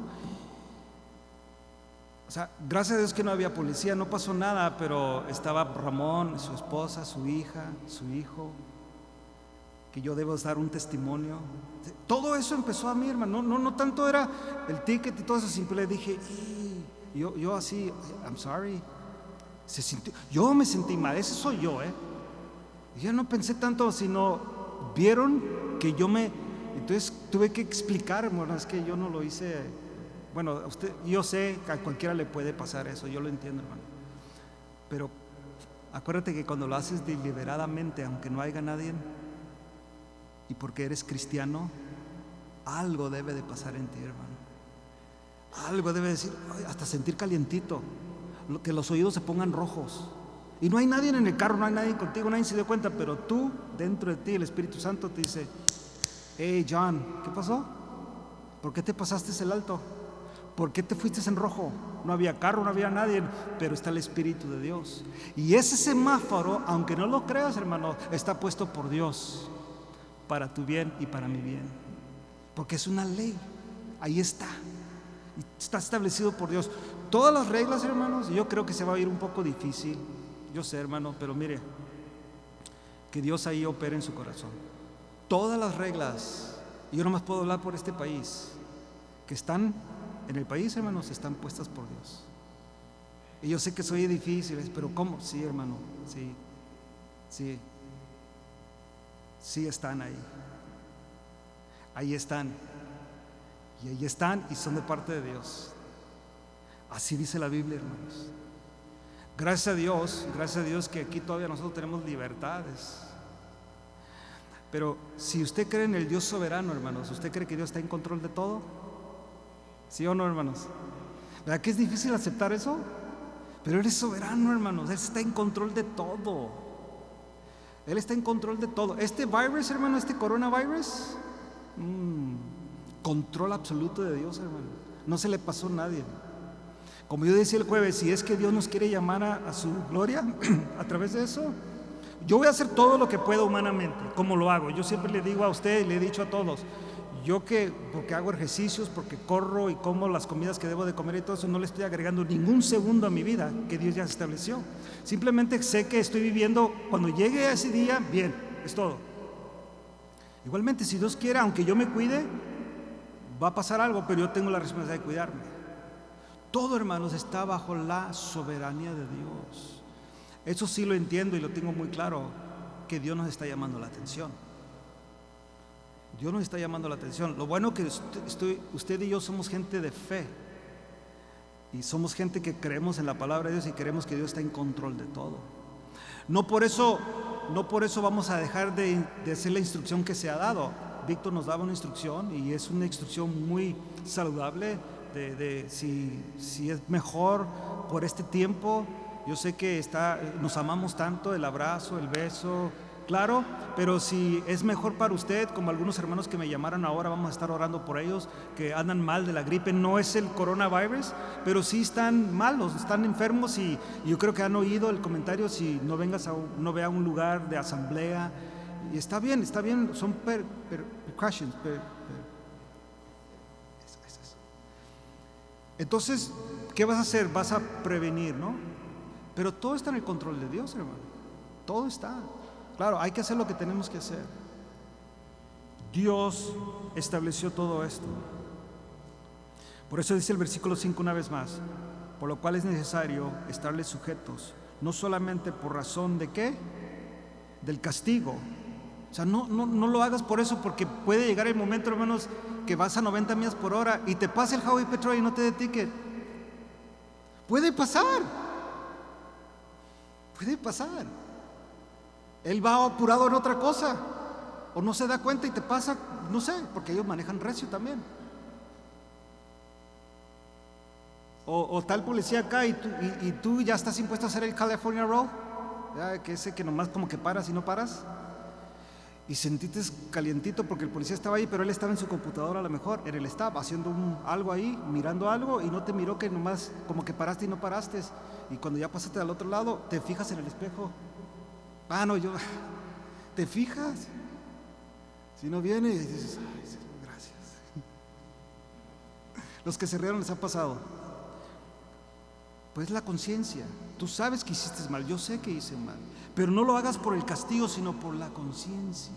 Speaker 1: O sea, gracias a Dios que no había policía, no pasó nada, pero estaba Ramón, su esposa, su hija, su hijo, que yo debo dar un testimonio. Todo eso empezó a mí, hermano. No tanto era el ticket y todo eso, simple dije, yo así, I'm sorry. Yo me sentí mal, ese soy yo, Y yo no pensé tanto, sino vieron que entonces tuve que explicar, hermano, es que yo no lo hice. Bueno, yo sé que a cualquiera le puede pasar eso, yo lo entiendo, hermano. Pero acuérdate que cuando lo haces deliberadamente, aunque no haya nadie, y porque eres cristiano, algo debe de pasar en ti, hermano. Algo debe decir, hasta sentir calientito, que los oídos se pongan rojos. Y no hay nadie en el carro, no hay nadie contigo, nadie se dio cuenta, pero tú, dentro de ti, el Espíritu Santo te dice, hey John, ¿qué pasó? ¿Por qué te pasaste el alto? ¿Por qué te fuiste en rojo? No había carro, no había nadie, pero está el Espíritu de Dios. Y ese semáforo, aunque no lo creas, hermano, está puesto por Dios para tu bien y para mi bien, porque es una ley. Ahí está establecido por Dios. Todas las reglas, hermanos, yo creo que se va a ir un poco difícil, yo sé, hermano, pero mire, que Dios ahí opere en su corazón. Todas las reglas, y yo nomás puedo hablar por este país, que están en el país, hermanos, están puestas por Dios. Y yo sé que soy difícil, pero ¿cómo? Sí, hermano, sí están ahí. Ahí están. Y ahí están y son de parte de Dios. Así dice la Biblia, hermanos. Gracias a Dios que aquí todavía nosotros tenemos libertades. Pero si usted cree en el Dios soberano, hermanos, ¿usted cree que Dios está en control de todo? ¿Sí o no, hermanos? ¿Verdad que es difícil aceptar eso? Pero Él es soberano, hermanos. Él está en control de todo. Él está en control de todo. Este virus, hermano, este coronavirus, control absoluto de Dios, hermano. No se le pasó a nadie. Como yo decía el jueves, si es que Dios nos quiere llamar a su gloria a través de eso, yo voy a hacer todo lo que pueda humanamente, como lo hago. Yo siempre le digo a usted, le he dicho a todos, porque hago ejercicios, porque corro y como las comidas que debo de comer y todo eso, no le estoy agregando ningún segundo a mi vida que Dios ya estableció. Simplemente sé que estoy viviendo, cuando llegue a ese día, bien, es todo. Igualmente, si Dios quiere, aunque yo me cuide, va a pasar algo, pero yo tengo la responsabilidad de cuidarme. Todo, hermanos, está bajo la soberanía de Dios. Eso sí lo entiendo y lo tengo muy claro, que Dios nos está llamando la atención. Dios nos está llamando la atención. Lo bueno que usted y yo somos gente de fe. Y somos gente que creemos en la palabra de Dios y creemos que Dios está en control de todo. No por eso vamos a dejar de hacer la instrucción que se ha dado. Víctor nos daba una instrucción y es una instrucción muy saludable de si es mejor por este tiempo. Yo sé que nos amamos tanto, el abrazo, el beso, claro, pero si es mejor para usted, como algunos hermanos que me llamaron ahora, vamos a estar orando por ellos, que andan mal de la gripe, no es el coronavirus, pero sí están malos, están enfermos, y yo creo que han oído el comentario, si no vengas no ve a un lugar de asamblea, y está bien, son precautions. Entonces, ¿qué vas a hacer? Vas a prevenir, ¿no? Pero todo está en el control de Dios, hermano. Todo está. Claro, hay que hacer lo que tenemos que hacer. Dios estableció todo esto. Por eso dice el versículo 5 una vez más: por lo cual es necesario estarles sujetos, no solamente por razón de ¿qué? Del castigo. O sea, no lo hagas por eso, porque puede llegar el momento, hermanos, que vas a 90 millas por hora y te pasa el highway patrol y no te dé ticket. Puede pasar. Él va apurado en otra cosa, o no se da cuenta y te pasa, no sé, porque ellos manejan recio también. O tal policía acá y tú ya estás impuesto a hacer el California Roll, ya, que ese que nomás como que paras y no paras. Y sentiste calientito porque el policía estaba ahí, pero él estaba en su computadora, a lo mejor en el stop, haciendo algo ahí, mirando algo, y no te miró, que nomás como que paraste y no paraste. Y cuando ya pasaste al otro lado, te fijas en el espejo. ¿Te fijas? Si no viene y dices, ay, Señor, gracias. Los que se rieron les ha pasado. Pues la conciencia. Tú sabes que hiciste mal, yo sé que hice mal, pero no lo hagas por el castigo, sino por la conciencia.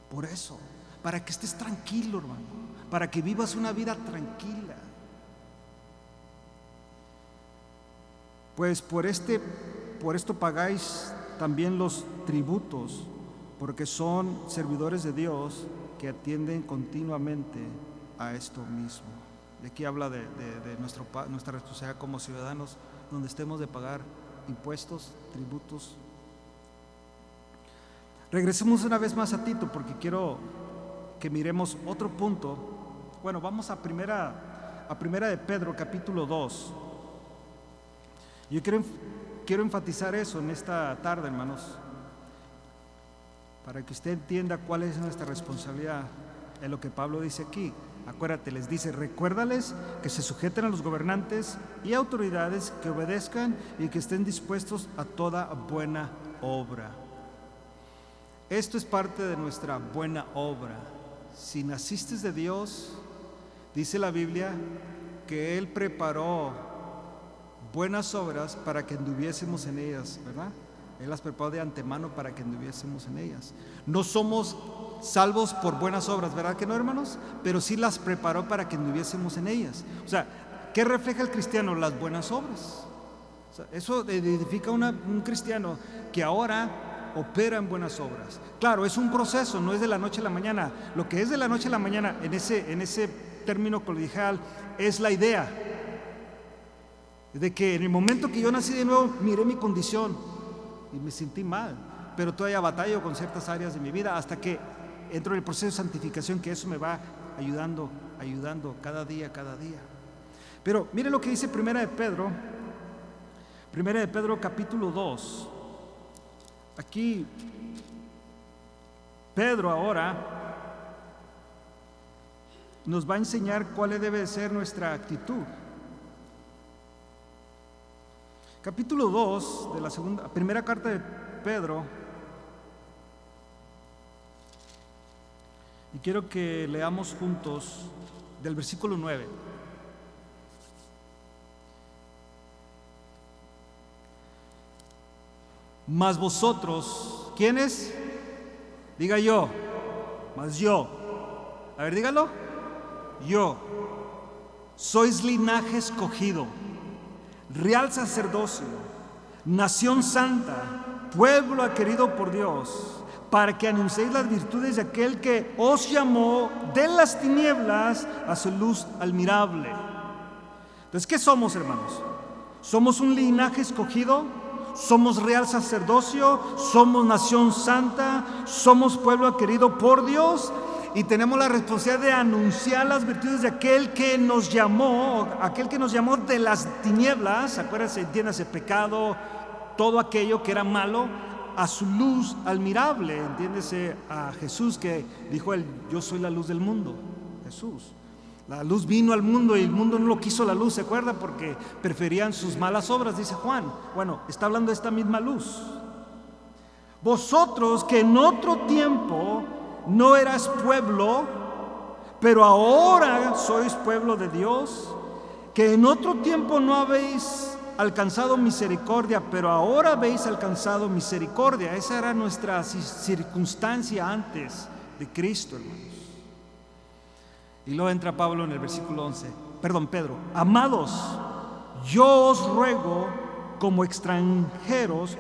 Speaker 1: Por eso, para que estés tranquilo, hermano, para que vivas una vida tranquila. Pues por esto pagáis también los tributos, porque son servidores de Dios que atienden continuamente a esto mismo. De aquí habla de nuestra responsabilidad como ciudadanos, donde estemos de pagar impuestos, tributos. Regresemos una vez más a Tito, porque quiero que miremos otro punto. Bueno, vamos a primera de Pedro, capítulo 2. Yo quiero enfatizar eso en esta tarde, hermanos, para que usted entienda cuál es nuestra responsabilidad en lo que Pablo dice aquí. Acuérdate, les dice: recuérdales que se sujeten a los gobernantes y autoridades, que obedezcan y que estén dispuestos a toda buena obra. Esto es parte de nuestra buena obra. Si naciste de Dios, dice la Biblia que Él preparó buenas obras para que anduviésemos en ellas, ¿verdad? Él las preparó de antemano para que anduviésemos en ellas. No somos salvos por buenas obras, ¿verdad que no, hermanos? Pero sí las preparó para que anduviésemos en ellas. O sea, ¿qué refleja el cristiano? Las buenas obras. O sea, eso identifica un cristiano que ahora opera en buenas obras. Claro, es un proceso, no es de la noche a la mañana. Lo que es de la noche a la mañana, en ese término colegial, es la idea de que en el momento que yo nací de nuevo, miré mi condición y me sentí mal, pero todavía batallo con ciertas áreas de mi vida hasta que entro en el proceso de santificación, que eso me va ayudando cada día. Pero mire lo que dice Primera de Pedro capítulo 2. Aquí Pedro ahora nos va a enseñar cuál debe de ser nuestra actitud. Capítulo 2 de la primera carta de Pedro, y quiero que leamos juntos del versículo 9. Mas vosotros, ¿quiénes? Diga yo, mas yo. A ver, dígalo. Yo. Sois linaje escogido, real sacerdocio, nación santa, pueblo adquirido por Dios, para que anunciéis las virtudes de aquel que os llamó de las tinieblas a su luz admirable. Entonces, ¿qué somos, hermanos? Somos un linaje escogido, somos real sacerdocio, somos nación santa, somos pueblo adquirido por Dios, y tenemos la responsabilidad de anunciar las virtudes de aquel que nos llamó de las tinieblas. Acuérdense, entiéndase, pecado, todo aquello que era malo, a su luz admirable. Entiéndese a Jesús que dijo él: yo soy la luz del mundo. Jesús. La luz vino al mundo y el mundo no lo quiso la luz, ¿se acuerda? Porque preferían sus malas obras, dice Juan. Bueno, está hablando de esta misma luz. Vosotros que en otro tiempo no eras pueblo, pero ahora sois pueblo de Dios, que en otro tiempo no habéis alcanzado misericordia, pero ahora habéis alcanzado misericordia. Esa era nuestra circunstancia antes de Cristo, hermanos. Y luego entra Pablo en el versículo 11, Pedro: amados, yo os ruego como extranjeros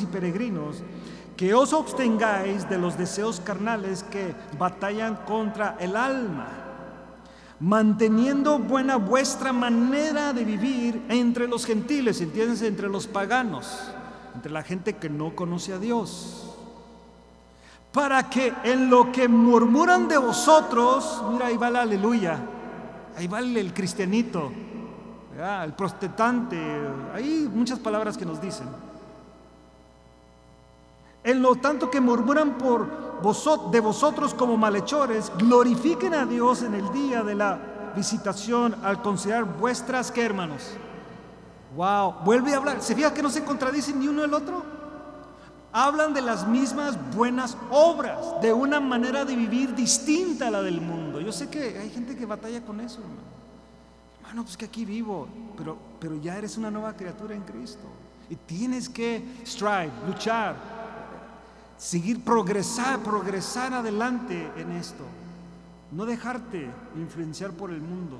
Speaker 1: y peregrinos, que os abstengáis de los deseos carnales que batallan contra el alma, manteniendo buena vuestra manera de vivir entre los gentiles, entiéndense, entre los paganos, entre la gente que no conoce a Dios, para que en lo que murmuran de vosotros, mira, ahí va la aleluya, ahí va el cristianito, ¿verdad? El protestante, hay muchas palabras que nos dicen. En lo tanto que murmuran de vosotros como malhechores, glorifiquen a Dios en el día de la visitación al considerar vuestras, ¿qué, hermanos? Wow, vuelve a hablar. ¿Se fija que no se contradicen ni uno el otro? Hablan de las mismas buenas obras, de una manera de vivir distinta a la del mundo. Yo sé que hay gente que batalla con eso, hermano. Hermano, pues que aquí vivo, pero ya eres una nueva criatura en Cristo. Y tienes que luchar, seguir, progresar adelante en esto. No dejarte influenciar por el mundo.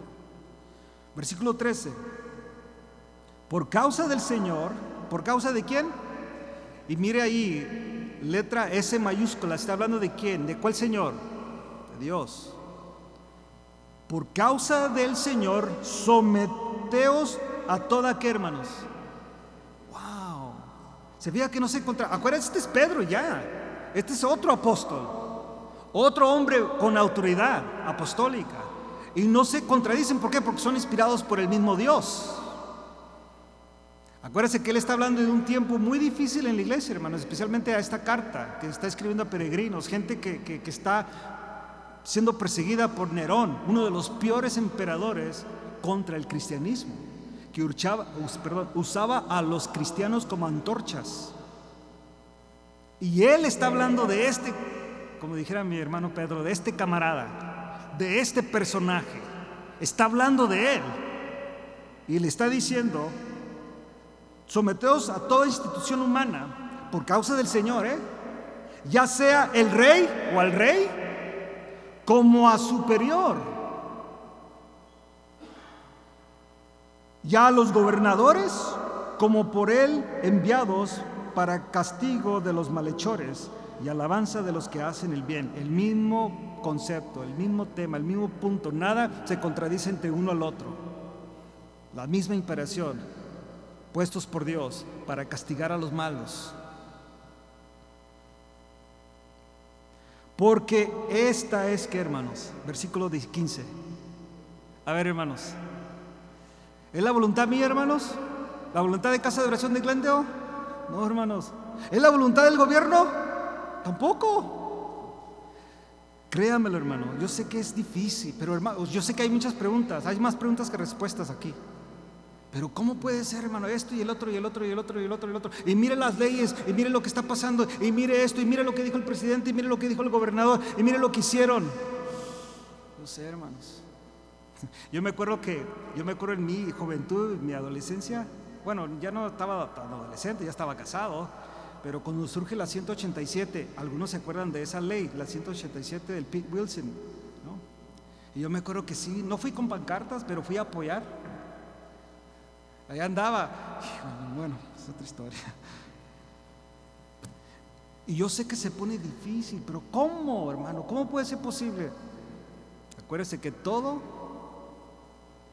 Speaker 1: Versículo 13. Por causa del Señor, ¿por causa de quién? Y mire ahí, letra S mayúscula, está hablando de quién, de cuál Señor, de Dios. Por causa del Señor, someteos a toda, ¿qué, hermanos? Wow, se fija que no se encuentra. Acuérdense, este es Pedro ya, este es otro apóstol, otro hombre con autoridad apostólica, y no se contradicen. ¿Por qué? Porque son inspirados por el mismo Dios. Acuérdense que él está hablando de un tiempo muy difícil en la iglesia, hermanos, especialmente a esta carta que está escribiendo a peregrinos, gente que está siendo perseguida por Nerón, uno de los peores emperadores contra el cristianismo, que usaba a los cristianos como antorchas. Y él está hablando de este, como dijera mi hermano Pedro, de este camarada, de este personaje. Está hablando de él y le está diciendo: someteos a toda institución humana por causa del Señor, ya sea el rey o al rey, como a superior, ya a los gobernadores como por él enviados para castigo de los malhechores y alabanza de los que hacen el bien. El mismo concepto, el mismo tema, el mismo punto, nada se contradice entre uno al otro. La misma imperación, puestos por Dios para castigar a los malos. Porque esta es, ¿qué, hermanos? Versículo 15. A ver, hermanos, ¿es la voluntad mía, hermanos? ¿La voluntad de Casa de Oración de Glendale? No, hermanos. ¿Es la voluntad del gobierno? Tampoco. Créamelo, hermano, yo sé que es difícil, pero hermanos, yo sé que hay muchas preguntas, hay más preguntas que respuestas aquí. Pero ¿cómo puede ser, hermano, esto y el otro y el otro y el otro y el otro y el otro? Y mire las leyes, y mire lo que está pasando, y mire esto, y mire lo que dijo el presidente, y mire lo que dijo el gobernador, y mire lo que hicieron. No sé, hermanos. Yo me acuerdo en mi juventud, en mi adolescencia, bueno, ya no estaba tan adolescente, ya estaba casado, pero cuando surge la 187, algunos se acuerdan de esa ley, la 187 del Pete Wilson, ¿no? Y yo me acuerdo que sí, no fui con pancartas, pero fui a apoyar. Allá andaba, bueno, es otra historia. Y yo sé que se pone difícil, pero ¿cómo, hermano? ¿Cómo puede ser posible? Acuérdese que todo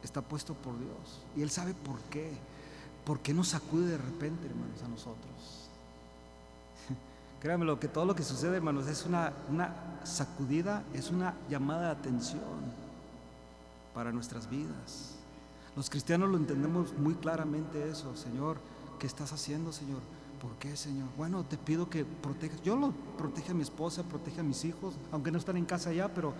Speaker 1: está puesto por Dios y Él sabe por qué. ¿Por qué nos sacude de repente, hermanos, a nosotros? Créanmelo, que todo lo que sucede, hermanos, es una sacudida, es una llamada de atención para nuestras vidas. Los cristianos lo entendemos muy claramente eso. Señor, ¿qué estás haciendo, Señor? ¿por qué, Señor? Bueno, te pido que protejas. Yo lo protege a mi esposa, protege a mis hijos, aunque no están en casa ya, pero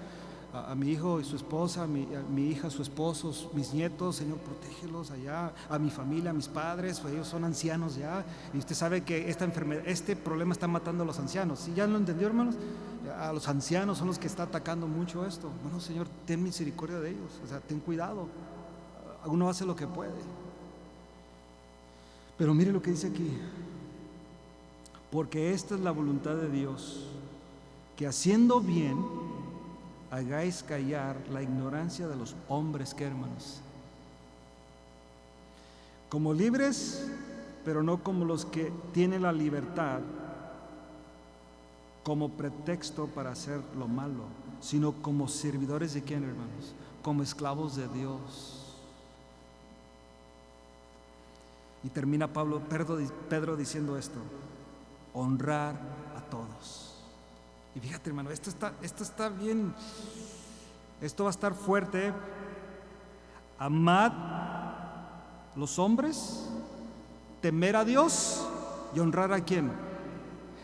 Speaker 1: a mi hijo y su esposa, a mi hija, su esposo, mis nietos, Señor, protégelos allá, a mi familia, a mis padres, pues ellos son ancianos ya, y usted sabe que esta enfermedad, este problema está matando a los ancianos. ¿Sí ya lo entendió, hermanos? A los ancianos son los que está atacando mucho esto. Bueno, Señor, ten misericordia de ellos, o sea, ten cuidado. Uno hace lo que puede. Pero mire lo que dice aquí: porque esta es la voluntad de Dios, que haciendo bien hagáis callar la ignorancia de los hombres, que hermanos, como libres, pero no como los que tienen la libertad como pretexto para hacer lo malo, sino como servidores de quién, hermanos, como esclavos de Dios. Y termina Pedro diciendo esto: honrar a todos. Y fíjate, hermano, esto está bien, esto va a estar fuerte. Amad los hombres, temer a Dios y honrar a quién.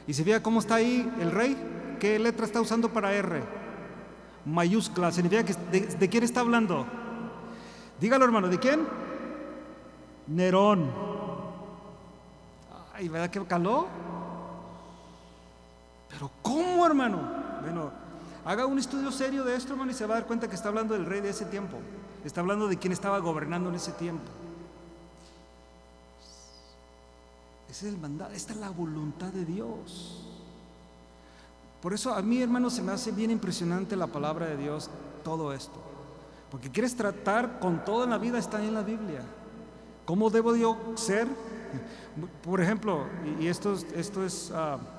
Speaker 1: Y se fija cómo está ahí el rey. ¿Qué letra está usando para R? Mayúscula. Significa que ¿de quién está hablando? Dígalo, hermano, ¿de quién? Nerón. Ay, ¿verdad que caló? Pero ¿cómo, hermano? Bueno, haga un estudio serio de esto, hermano, y se va a dar cuenta que está hablando del rey de ese tiempo. Está hablando de quien estaba gobernando en ese tiempo. Ese es el mandato, esta es la voluntad de Dios. Por eso a mí, hermano, se me hace bien impresionante la palabra de Dios, todo esto. Porque quieres tratar con todo en la vida, está en la Biblia. ¿Cómo debo yo ser? Por ejemplo, y esto es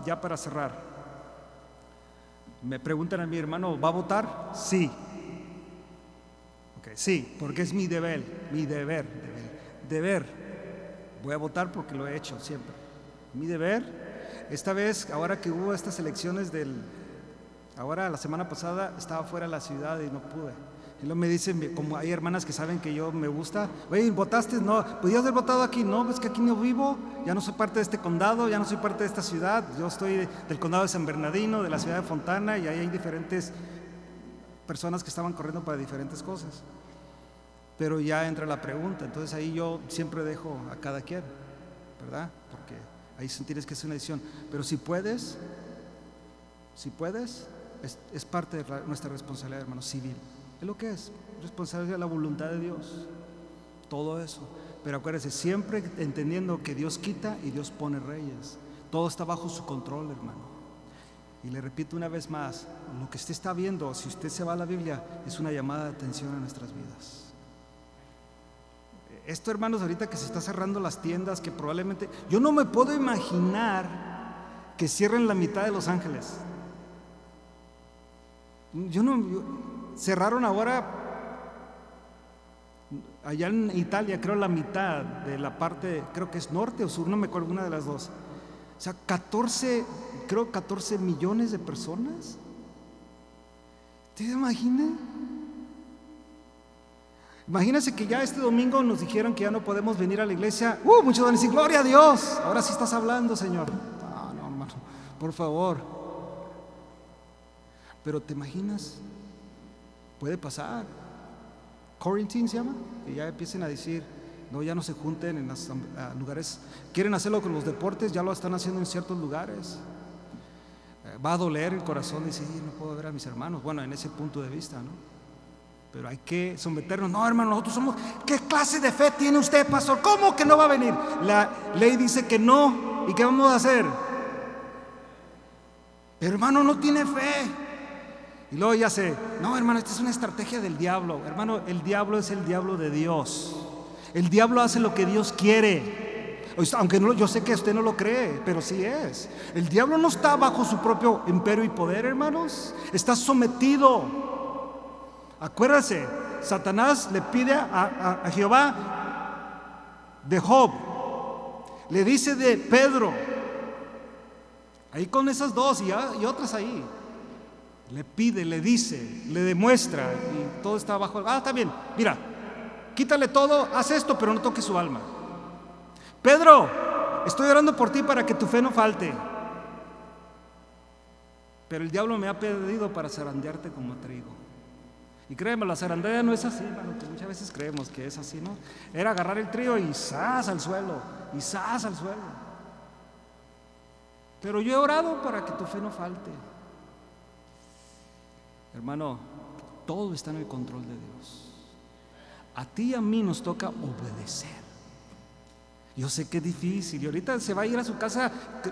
Speaker 1: ya para cerrar. Me preguntan a mi hermano, ¿va a votar? Sí. Okay, sí, porque es mi deber. Voy a votar porque lo he hecho siempre. Mi deber. Esta vez, ahora que hubo estas elecciones ahora la semana pasada estaba fuera de la ciudad y no pude. Y luego me dicen, como hay hermanas que saben que yo me gusta, oye, ¿votaste? No, ¿podías haber votado aquí? No, es que aquí no vivo, ya no soy parte de este condado, ya no soy parte de esta ciudad, yo estoy del condado de San Bernardino, de la ciudad de Fontana, y ahí hay diferentes personas que estaban corriendo para diferentes cosas. Pero ya entra la pregunta, entonces ahí yo siempre dejo a cada quien, ¿verdad? Porque ahí tienes que hacer una decisión. Pero si puedes, es parte de nuestra responsabilidad, hermano, civil. Es lo que es, responsabilidad de la voluntad de Dios, todo eso. Pero acuérdese, siempre entendiendo que Dios quita y Dios pone reyes. Todo está bajo su control, hermano. Y le repito una vez más, lo que usted está viendo, si usted se va a la Biblia, es una llamada de atención a nuestras vidas. Esto, hermanos, ahorita que se está cerrando las tiendas, que probablemente, yo no me puedo imaginar que cierren la mitad de Los Ángeles. Cerraron ahora allá en Italia, creo la mitad de la parte, creo que es norte o sur, no me acuerdo, una de las dos. O sea, 14 millones de personas. ¿Te imaginas? Imagínense que ya este domingo nos dijeron que ya no podemos venir a la iglesia. Muchos van a decir, gloria a Dios, ahora sí estás hablando, Señor. No, hermano, por favor. Pero ¿te imaginas? Puede pasar. Quarantine se llama, y ya empiecen a decir, no, ya no se junten en los lugares. Quieren hacerlo con los deportes, ya lo están haciendo en ciertos lugares. Va a doler el corazón, dice, no puedo ver a mis hermanos. Bueno, en ese punto de vista, ¿no? Pero hay que someternos. No, hermano, nosotros somos. ¿Qué clase de fe tiene usted, pastor? ¿Cómo que no va a venir? La ley dice que no. ¿Y qué vamos a hacer? Pero hermano, no tiene fe. Y luego ya no, hermano, esta es una estrategia del diablo. Hermano, el diablo es el diablo de Dios. El diablo hace lo que Dios quiere. Aunque yo sé que usted no lo cree, pero sí es. El diablo no está bajo su propio imperio y poder, hermanos. Está sometido. Acuérdase, Satanás le pide a Jehová de Job, le dice de Pedro, ahí con esas dos y otras ahí, le pide, le dice, le demuestra, y todo está bajo. Está bien, mira, quítale todo, haz esto, pero no toques su alma. Pedro, estoy orando por ti para que tu fe no falte. Pero el diablo me ha pedido para zarandearte como trigo. Y créeme, la zarandea no es así, hermano, que muchas veces creemos que es así, ¿no? Era agarrar el trigo y ¡zas! Al suelo, y ¡zas! Al suelo. Pero yo he orado para que tu fe no falte. Hermano, todo está en el control de Dios. A ti y a mí nos toca obedecer. Yo sé que es difícil, y ahorita se va a ir a su casa,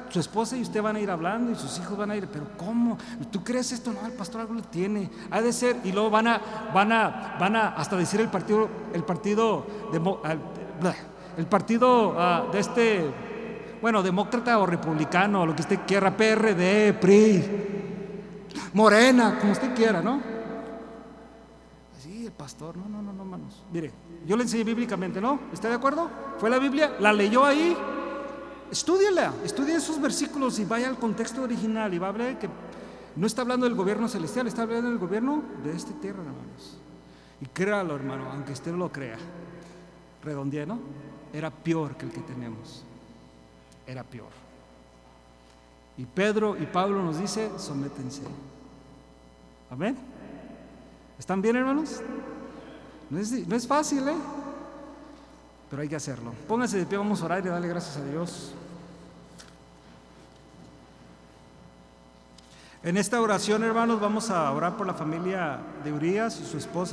Speaker 1: su esposa y usted van a ir hablando y sus hijos van a ir, pero ¿cómo? ¿Tú crees esto? No, el pastor algo lo tiene, ha de ser, y luego van a hasta decir el partido de este, bueno, demócrata o republicano, lo que usted quiera, PRD, PRI, Morena, como usted quiera, ¿no? Así el pastor, no, hermanos. Mire, yo le enseñé bíblicamente, ¿no? ¿Está de acuerdo? Fue la Biblia, la leyó ahí. Estúdiela, estudie esos versículos y vaya al contexto original y va a ver que no está hablando del gobierno celestial, está hablando del gobierno de esta tierra, hermanos. Y créalo, hermano, aunque usted no lo crea, redondeé, ¿no? Era peor que el que tenemos. Era peor. Y Pedro y Pablo nos dice, sométense. Amén. ¿Están bien, hermanos? No es fácil, pero hay que hacerlo. Pónganse de pie, vamos a orar y darle gracias a Dios. En esta oración, hermanos, vamos a orar por la familia de Urias y su esposa.